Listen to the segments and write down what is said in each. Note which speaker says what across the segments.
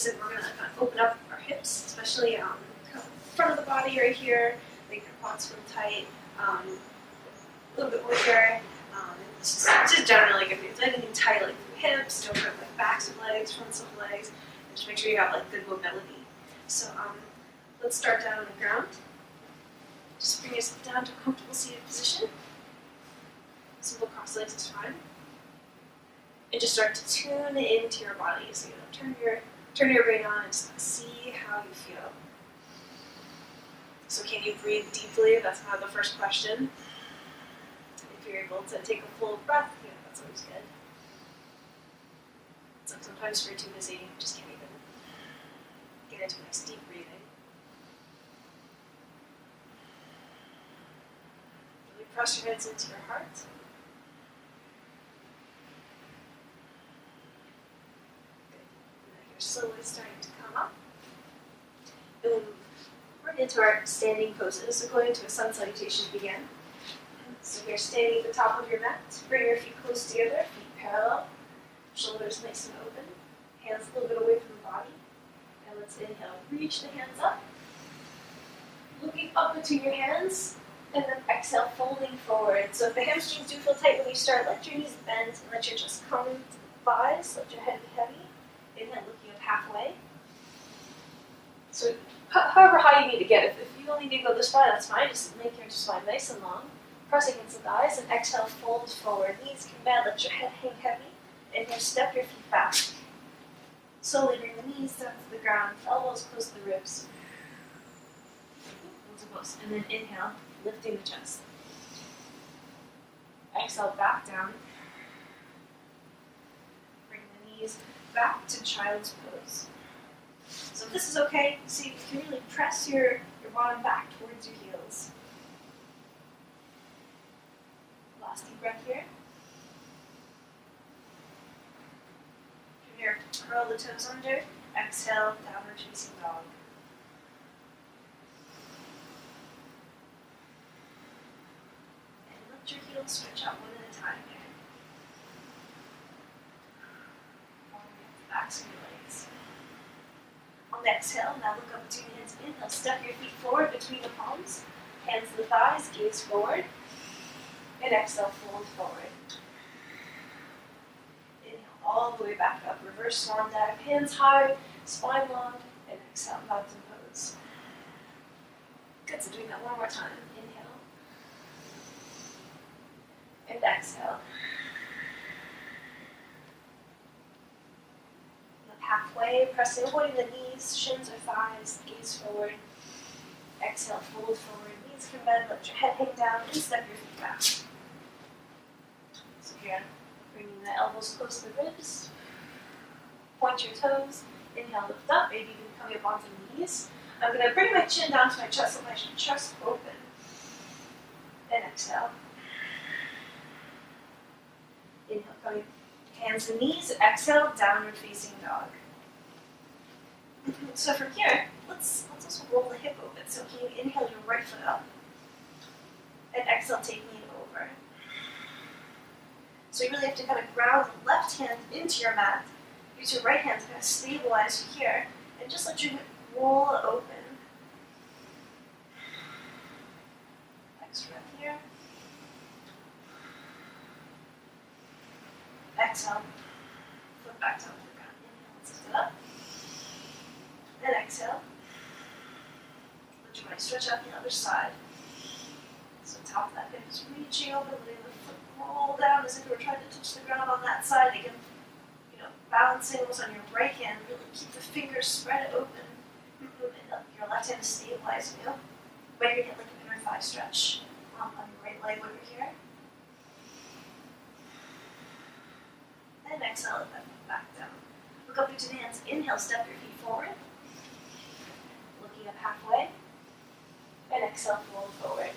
Speaker 1: said, we're going to kind of open up our hips, especially front of the body right here. Make your quads feel tight, a little bit more here. It's just generally good. If anything tight, like the hips, don't hurt like backs of legs, fronts of legs. And just make sure you have like good mobility. So let's start down on the ground. Just bring yourself down to a comfortable seated position. Simple cross legs is fine. And just start to tune into your body. So turn your brain on and just see how you feel. So can you breathe deeply? That's kind of the first question. If you're able to take a full breath, that's always good. It's like sometimes if you're too busy, you just can't even get into a nice deep breathing. Really press your hands into your heart. Good. And then you're slowly starting to come up. And we'll move right into our standing poses. So going into a sun salutation to begin. So you're standing at the top of your mat. Bring your feet close together, feet parallel, shoulders nice and open, hands a little bit away from the body. And let's inhale, reach the hands up. Looking up between your hands, and then exhale, folding forward. So if the hamstrings do feel tight when you start, let your knees bend and let your chest come to the thighs, let your head be heavy. Inhale, looking up halfway. So however high you need to get. If you only need to go this far, that's fine. Just make your spine nice and long. Press against the thighs and exhale, fold forward. Knees can bend, let your head hang heavy. Inhale, step your feet back. Slowly bring the knees down to the ground, elbows close to the ribs. And then inhale, lifting the chest. Exhale, back down. Bring the knees back to child's pose. So if this is okay, see if you can really press your bottom back towards your heels. Last deep breath here. From here, curl the toes under. Exhale, downward facing dog. And let your heels stretch out one at a time here. Following the backs of your legs. On the exhale, now look up between your hands. Inhale, step your feet forward between the palms. Hands to the thighs, gaze forward. And exhale, fold forward. Inhale all the way back up. Reverse swan dive. Hands high, spine long, and exhale, mountain pose. Good, so doing that one more time. Inhale. And exhale. Look halfway, pressing, avoiding the knees, shins or thighs, gaze forward. Exhale, fold forward. Knees can bend, let your head hang down, and step your feet back. So here, bringing the elbows close to the ribs. Point your toes. Inhale, lift up. Maybe even coming up onto the knees. I'm going to bring my chin down to my chest, let my chest open. And exhale. Inhale, coming hands and knees. Exhale, downward facing dog. So from here, let's also roll the hip open. So can you inhale your right foot up? And exhale, taking it over. So you really have to kind of ground the left hand into your mat. Use your right hand to kind of stabilize you here. And just let your hip roll open. Next breath here. Exhale. Flip back down to the ground. Inhale, let's lift it up. And exhale. Let your body stretch out the other side. So top of that hip is reaching over, letting the foot roll down as if you were trying to touch the ground on that side. Again, balancing almost on your right hand. Really keep the fingers spread open. And your left hand is stabilizing you. But you're going to get like an inner thigh stretch on your right leg over here. And exhale, let that foot back down. Look up between the hands. Inhale, step your feet forward. Looking up halfway. And exhale, fold forward.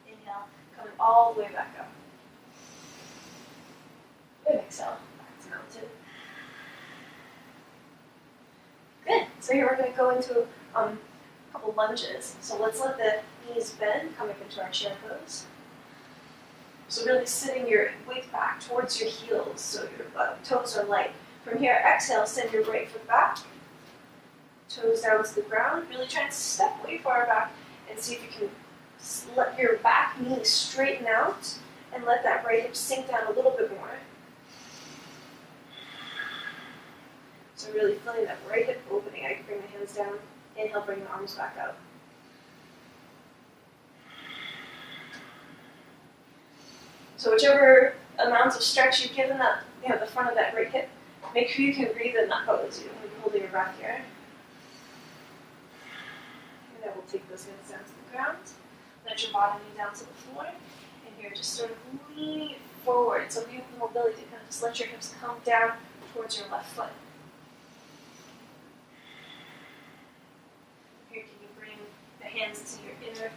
Speaker 1: Inhale, coming all the way back up. And exhale, back to mountain. Good. So here we're going to go into a couple lunges. So let's let the knees bend, coming into our chair pose. So really sitting your weight back towards your heels, so your toes are light. From here, exhale, send your right foot back. Toes down to the ground. Really try and step way far back and see if you can let your back knee straighten out and let that right hip sink down a little bit more. So really feeling that right hip opening. I can bring my hands down. Inhale, bring the arms back up. So whichever amounts of stretch you've given that, the front of that right hip, make sure you can breathe in that pose. You don't want to be holding your breath here. And then we'll take those hands down to the ground. Let your bottom knee down to the floor. And here, just sort of leaning forward. So if you have the mobility, kind of just let your hips come down towards your left foot. Here, can you bring the hands to your inner,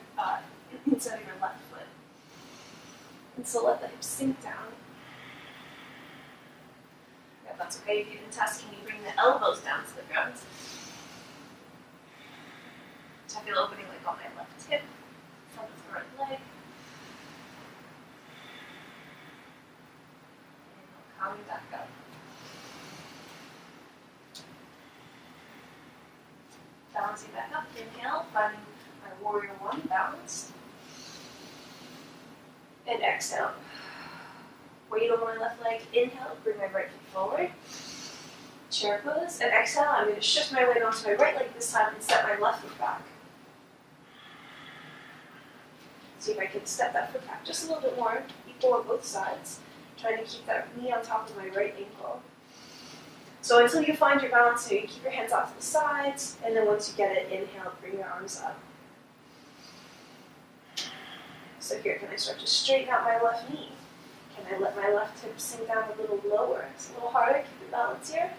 Speaker 1: inside of your left foot. And so let the hips sink down. If that's okay, if you can test, can you bring the elbows down to the ground? So I feel opening like on my left hip, front of the right leg. And coming back up. Balancing back up, inhale, finding my warrior one, balanced. And exhale. Weight on my left leg, inhale, bring my right foot forward. Chair pose, and exhale, I'm going to shift my weight onto my right leg this time and step my left foot back. See if I can step that foot back just a little bit more, equal on both sides. Trying to keep that knee on top of my right ankle. So until you find your balance, you keep your hands off to the sides, and then once you get it, inhale, bring your arms up. So here, can I start to straighten out my left knee? Can I let my left hip sink down a little lower? It's a little harder, keep your balance here.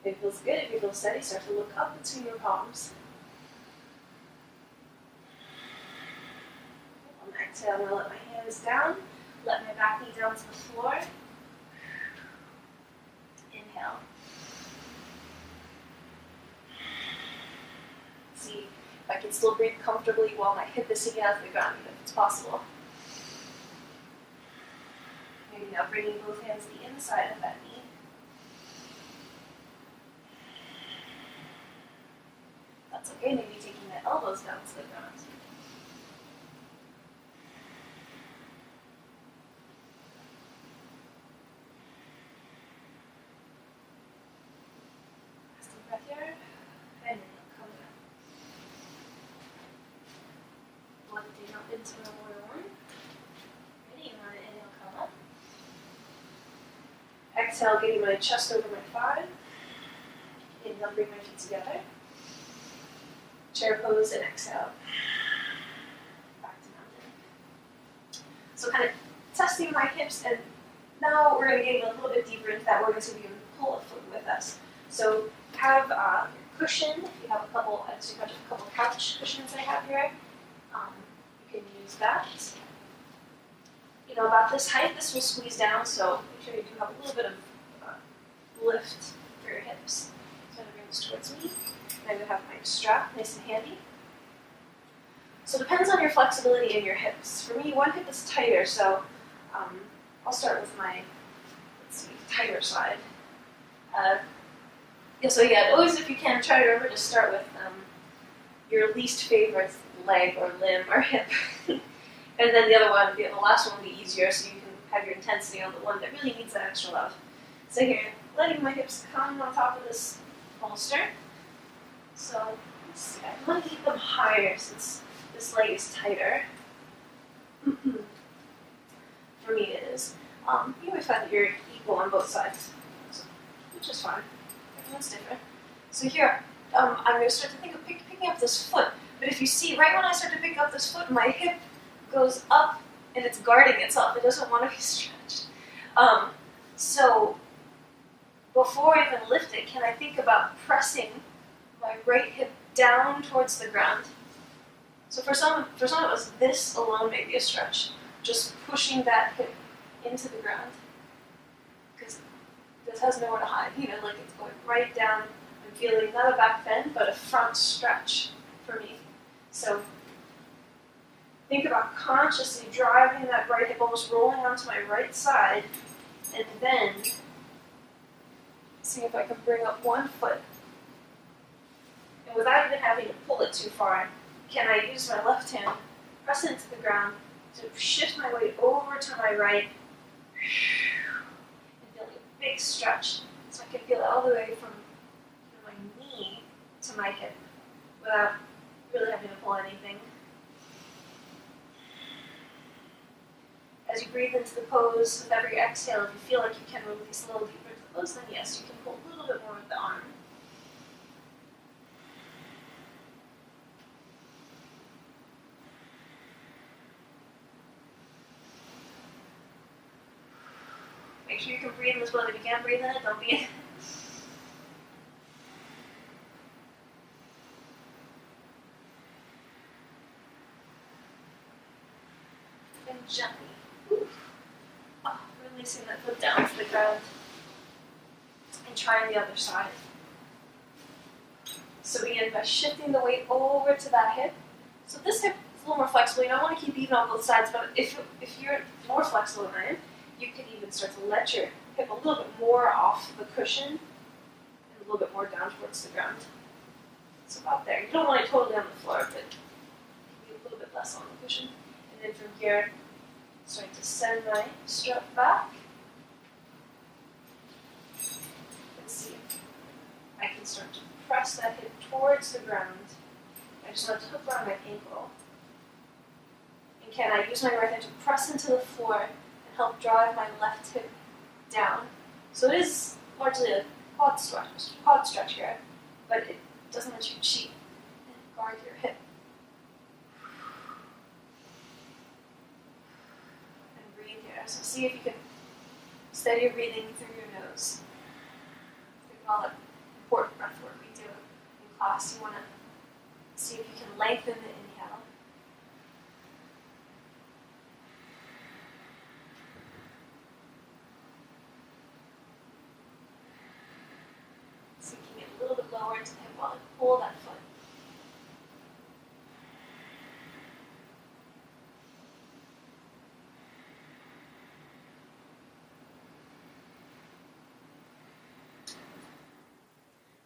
Speaker 1: If it feels good, if you feel steady, start to look up between your palms. On the exhale, I'm going to let my hands down, let my back knee down to the floor. Inhale. See if I can still breathe comfortably while my hip is sinking out of the ground, if it's possible. Maybe now bringing both hands to the inside of that knee. That's okay, maybe taking the elbows down to the ground. Last deep breath here, and then coming up. Lifting up into the warrior one. Ready? You want to inhale, come up. Exhale, getting my chest over my thigh. Inhale, bring my feet together. Chair pose and exhale. Back to mountain. So kind of testing my hips, and now we're going to get a little bit deeper into that. We're going to see if we can pull a foot with us. So have your cushion. If you have a couple, a couple couch cushions I have here, you can use that. About this height, this will squeeze down, so make sure you do have a little bit of lift for your hips. So I'm going to bring this towards me. I'm going to have my strap nice and handy. So it depends on your flexibility in your hips. For me, one hip is tighter, so I'll start with my, tighter side. Always if you can, try to remember to start with your least favorite leg or limb or hip. And then the other one, the last one will be easier, so you can have your intensity on the one that really needs that extra love. So here, letting my hips come on top of this bolster. So let's see, I want to keep them higher since this leg is tighter. For me it is. You always find that you're equal on both sides, which is fine. Everyone's different. So here, I'm going to start to think of picking up this foot. But if you see, right when I start to pick up this foot, my hip goes up and it's guarding itself. It doesn't want to be stretched. So before I even lift it, can I think about pressing my right hip down towards the ground? So for some of us, this alone may be a stretch. Just pushing that hip into the ground. Because this has nowhere to hide. Like it's going right down. I'm feeling not a back bend, but a front stretch for me. So think about consciously driving that right hip, almost rolling onto my right side, and then see if I can bring up one foot. And without even having to pull it too far, can I use my left hand, press it into the ground, to shift my weight over to my right, and feel a big stretch. So I can feel it all the way from my knee to my hip without really having to pull anything. As you breathe into the pose, with every exhale, if you feel like you can release a little deeper into the pose, then yes, you can pull a little bit more with the arm. Make sure you can breathe in this one. If you can't breathe in it, don't be in it. And gently. Oh, releasing that foot down to the ground. And trying the other side. So begin by shifting the weight over to that hip. So this hip is a little more flexible. You don't want to keep even on both sides, but if you're more flexible than I am, you can even start to let your hip a little bit more off the cushion and a little bit more down towards the ground. So about there. You don't want it totally on the floor, but be a little bit less on the cushion. And then from here, starting to send my strut back. And see if I can start to press that hip towards the ground. I just want to hook around my ankle. And can I use my right hand to press into the floor help drive my left hip down. So it is largely a quad stretch here, but it doesn't let you cheat and guard your hip. And breathe here. So see if you can steady your breathing through your nose. Think of all that important breath work we do in class. You want to see if you can lengthen the inhale. Lower into the hip while I pull that foot.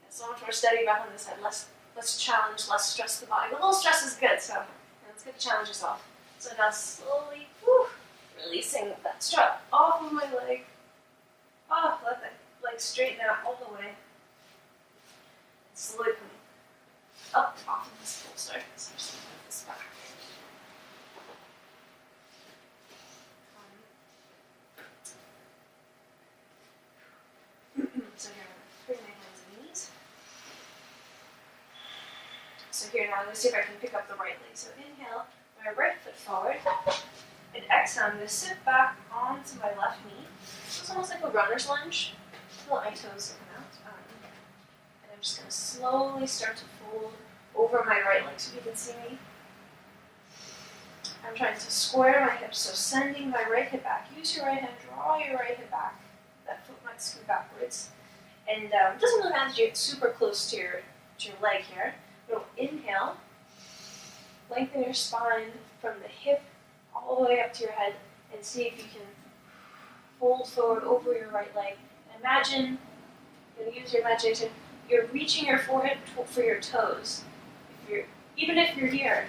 Speaker 1: Yeah, so much more steady breath on this side, less challenge, less stress to the body. But a little stress is good, so it's good to challenge yourself. So now slowly, releasing that strut off of my leg. Oh, let that leg straighten out all the way. Slowly coming up off of this bolster. So just put this back. So here I'm going to bring my hands and knees. So here now I'm going to see if I can pick up the right leg. So inhale, my right foot forward. And exhale, I'm going to sit back onto my left knee. So it's almost like a runner's lunge. Let my toes come out. I'm just going to slowly start to fold over my right leg so you can see me. I'm trying to square my hips, so sending my right hip back. Use your right hand, draw your right hip back. That foot might scoot backwards. And it doesn't really matter to get super close to your leg here. But inhale, lengthen your spine from the hip all the way up to your head, and see if you can fold forward over your right leg. And imagine, you're going to use your imagination, you're reaching your forehead for your toes. Even if you're here,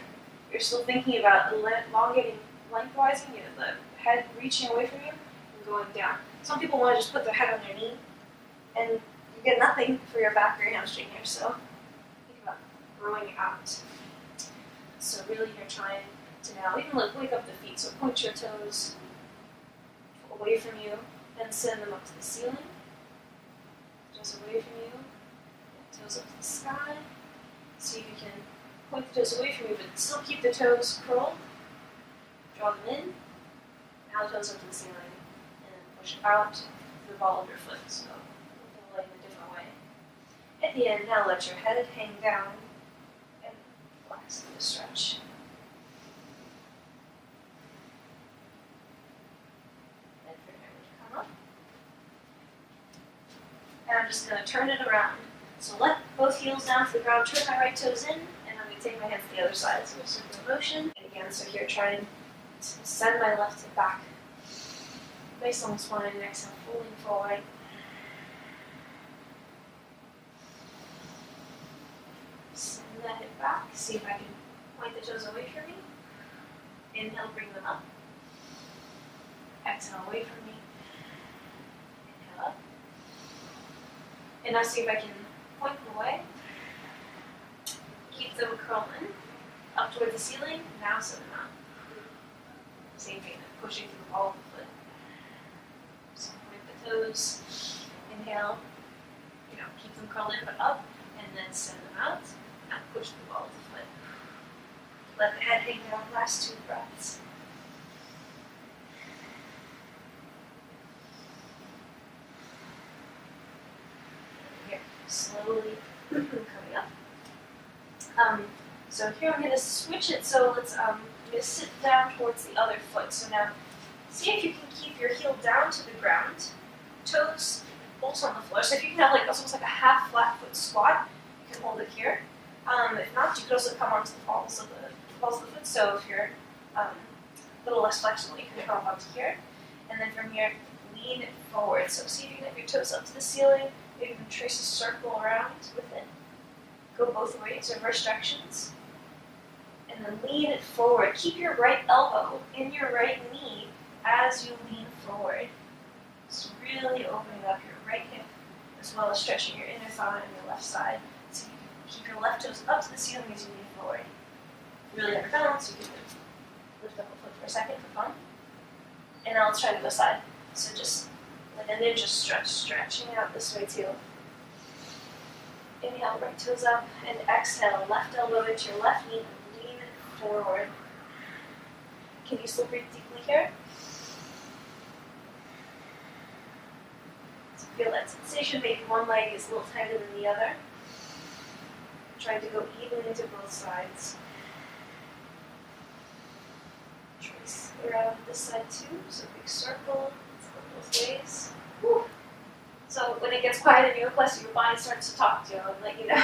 Speaker 1: you're still thinking about elongating lengthwise, the head reaching away from you and going down. Some people want to just put their head on their knee, and you get nothing for your back or your hamstring here. So think about growing out. So really, you're trying to now even wake up the feet. So point your toes away from you, and send them up to the ceiling. Toes away from you. Toes up to the sky. See if you can point the toes away from you, but still keep the toes curled. Draw them in. Now the toes up to the ceiling. And then push out to the ball of your foot. So look at the leg in a different way. At the end, now let your head hang down and relax through the stretch. And for your hammer to come up. And I'm just going to turn it around. So let both heels down to the ground, turn my right toes in, and I'm going to take my hands to the other side. So circular motion. And again, And so here, try and send my left hip back. Nice long spine, and exhale, folding forward. Send that hip back. See if I can point the toes away from me. Inhale, bring them up. Exhale, away from me. Inhale up. And now see if I can point them away. Keep them curling up towards the ceiling. Now send them out. Same thing, pushing through the ball of the foot. So point the toes. Inhale. Keep them curled in but up, and then send them out. Now push the ball of the foot. Let the head hang down. Last 2 breaths. Here, slowly coming up. So here I'm going to switch it. So let's I'm going to sit down towards the other foot. So now, see if you can keep your heel down to the ground, toes also on the floor. So if you can have almost like a half flat foot squat, you can hold it here. If not, you could also come onto the balls of the foot. So if you're a little less flexible, you can come up to here. And then from here, lean it forward. So see if you can have your toes up to the ceiling. Maybe you can trace a circle around with it. Go both ways, reverse directions. And then lean it forward. Keep your right elbow in your right knee as you lean forward. Just really opening up your right hip as well as stretching your inner thigh on your left side. So you can keep your left toes up to the ceiling as you lean forward. Really have your balance, you can lift up a foot for a second for fun. And now let's try to go side. So just like a ninja stretch, stretching out this way too. Inhale, right toes up, and exhale, left elbow into your left knee, and lean forward. Can you still breathe deeply here? So feel that sensation, maybe one leg is a little tighter than the other. Trying to go evenly to both sides. Trace around this side too, so big circle, go both ways. Woo. So when it gets quiet in yoga class, your body starts to talk to you and let you know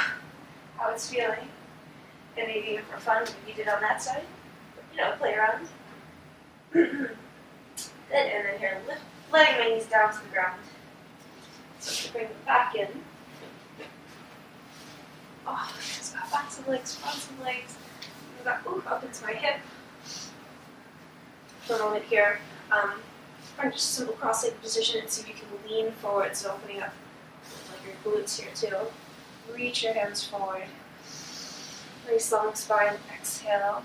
Speaker 1: how it's feeling. And maybe even for fun, you did on that side. Play around. Good, and then here, letting my knees down to the ground. So bring them back in. Oh, just got back some legs, front some legs. Up into my hip. For a moment here. Or just a simple cross-legged position and see if you can lean forward, so opening up like your glutes here too. Reach your hands forward. Nice long spine, exhale.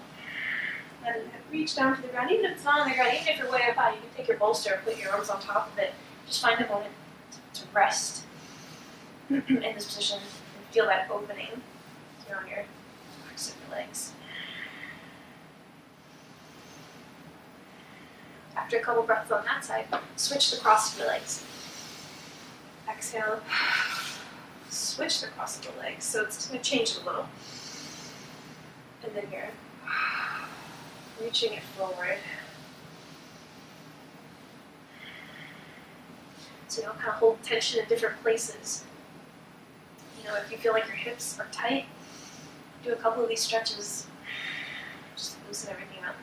Speaker 1: And reach down to the ground, even if it's not on the ground, even if you're way up high, you can take your bolster and put your arms on top of it. Just find a moment to rest in this position and feel that opening here on your backs of your legs. After a couple breaths on that side, switch the cross of the legs. Exhale, switch the cross of the legs. So it's going to change it a little. And then here, reaching it forward. So you'll kind of hold tension in different places. If you feel like your hips are tight, do a couple of these stretches. Just loosen everything up.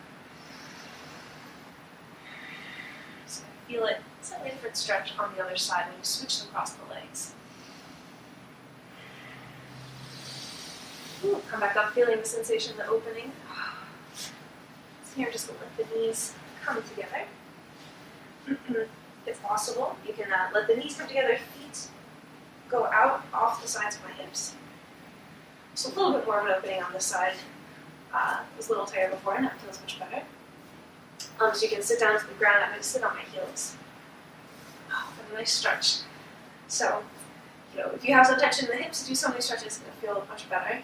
Speaker 1: Feel it, slightly different stretch on the other side when you switch them across the legs. Ooh, come back up, feeling the sensation of the opening. So here, just let the knees come together. If possible, you can let the knees come together, feet go out off the sides of my hips. So a little bit more of an opening on this side. It was a little tighter before, and that feels much better. So you can sit down to the ground. I'm going to sit on my heels. A nice stretch. So, if you have some tension in the hips, do some of these stretches. It's going to feel much better.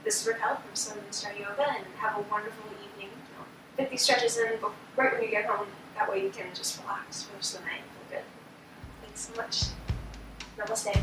Speaker 1: This is Raquel from Sun Star Yoga, and have a wonderful evening. Fit these stretches in right when you get home. That way you can just relax for the rest of the night and feel good. Thanks so much. Namaste.